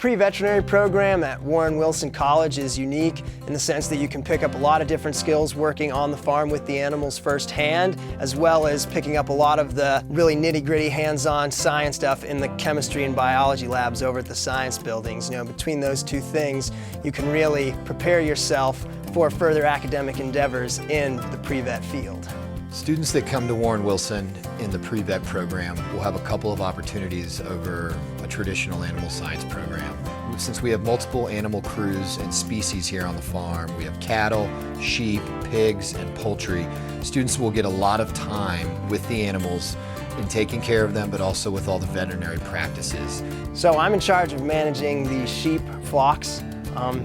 Pre-veterinary program at Warren Wilson College is unique in the sense that you can pick up a lot of different skills working on the farm with the animals firsthand, as well as picking up a lot of the really nitty-gritty hands-on science stuff in the chemistry and biology labs over at the science buildings. You know, between those two things, you can really prepare yourself for further academic endeavors in the pre-vet field. Students that come to Warren Wilson in the pre-vet program will have a couple of opportunities over a traditional animal science program. Since we have multiple animal crews and species here on the farm, we have cattle, sheep, pigs, and poultry. Students will get a lot of time with the animals in taking care of them, but also with all the veterinary practices. So I'm in charge of managing the sheep flocks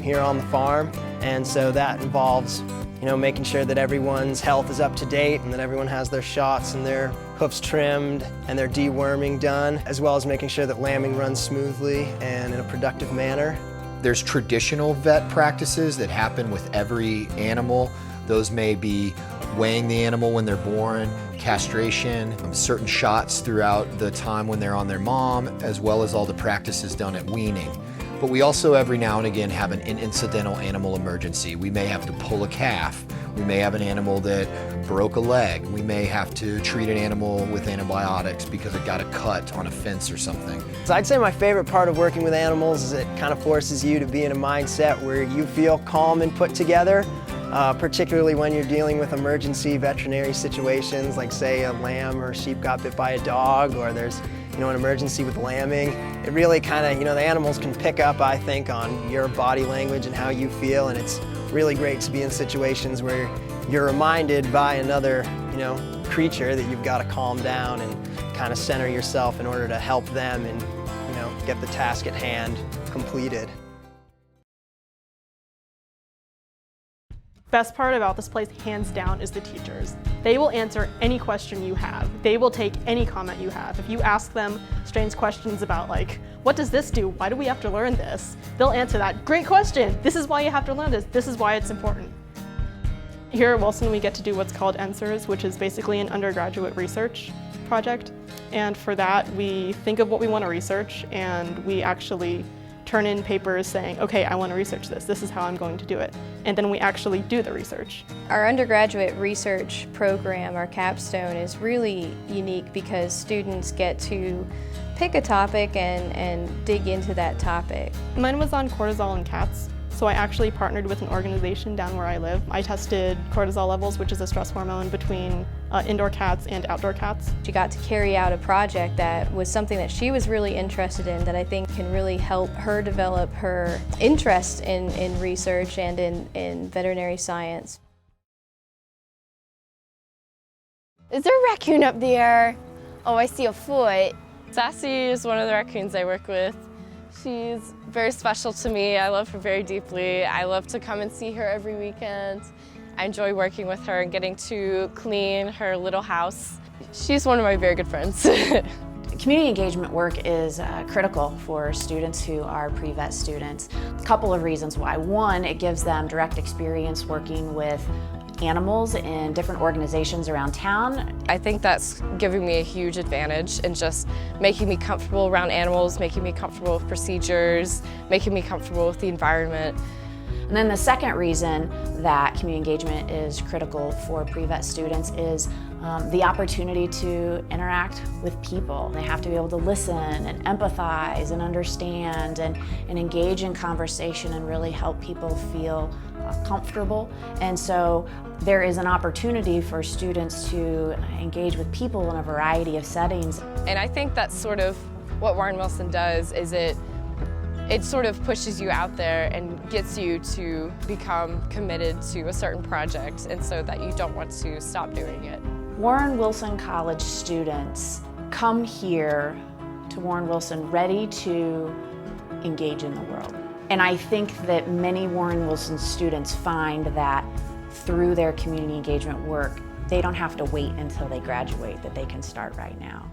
here on the farm, and so that involves making sure that everyone's health is up to date and that everyone has their shots and their hoofs trimmed and their deworming done, as well as making sure that lambing runs smoothly and in a productive manner. There's traditional vet practices that happen with every animal. Those may be weighing the animal when they're born, castration, certain shots throughout the time when they're on their mom, as well as all the practices done at weaning. But we also every now and again have an incidental animal emergency. We may have to pull a calf. We may have an animal that broke a leg. We may have to treat an animal with antibiotics because it got a cut on a fence or something. So I'd say my favorite part of working with animals is it kind of forces you to be in a mindset where you feel calm and put together, particularly when you're dealing with emergency veterinary situations, like say a lamb or sheep got bit by a dog, or there's an emergency with lambing. It really kind of, the animals can pick up, I think, on your body language and how you feel, and it's really great to be in situations where you're reminded by another, creature that you've got to calm down and kind of center yourself in order to help them and, get the task at hand completed. Best part about this place, hands down, is the teachers. They will answer any question you have. They will take any comment you have. If you ask them strange questions about what does this do? Why do we have to learn this? They'll answer that. Great question. This is why you have to learn this. This is why it's important. Here at Wilson, we get to do what's called NSERS, which is basically an undergraduate research project. And for that, we think of what we want to research, and we actually turn in papers saying, okay, I want to research this. This is how I'm going to do it. And then we actually do the research. Our undergraduate research program, our capstone, is really unique because students get to pick a topic and dig into that topic. Mine was on cortisol in cats. So I actually partnered with an organization down where I live. I tested cortisol levels, which is a stress hormone, between indoor cats and outdoor cats. She got to carry out a project that was something that she was really interested in, that I think can really help her develop her interest in research and in veterinary science. Is there a raccoon up there? Oh, I see a foot. Sassy is one of the raccoons I work with. She's very special to me. I love her very deeply. I love to come and see her every weekend. I enjoy working with her and getting to clean her little house. She's one of my very good friends. Community engagement work is critical for students who are pre-vet students. A couple of reasons why. One, it gives them direct experience working with animals in different organizations around town. I think that's giving me a huge advantage in just making me comfortable around animals, making me comfortable with procedures, making me comfortable with the environment. And then the second reason that community engagement is critical for pre-vet students is the opportunity to interact with people. They have to be able to listen and empathize and understand and engage in conversation and really help people feel comfortable. And so there is an opportunity for students to engage with people in a variety of settings. And I think that's sort of what Warren Wilson does, is it sort of pushes you out there and gets you to become committed to a certain project, and so that you don't want to stop doing it. Warren Wilson College students come here to Warren Wilson ready to engage in the world. And I think that many Warren Wilson students find that through their community engagement work, they don't have to wait until they graduate, that they can start right now.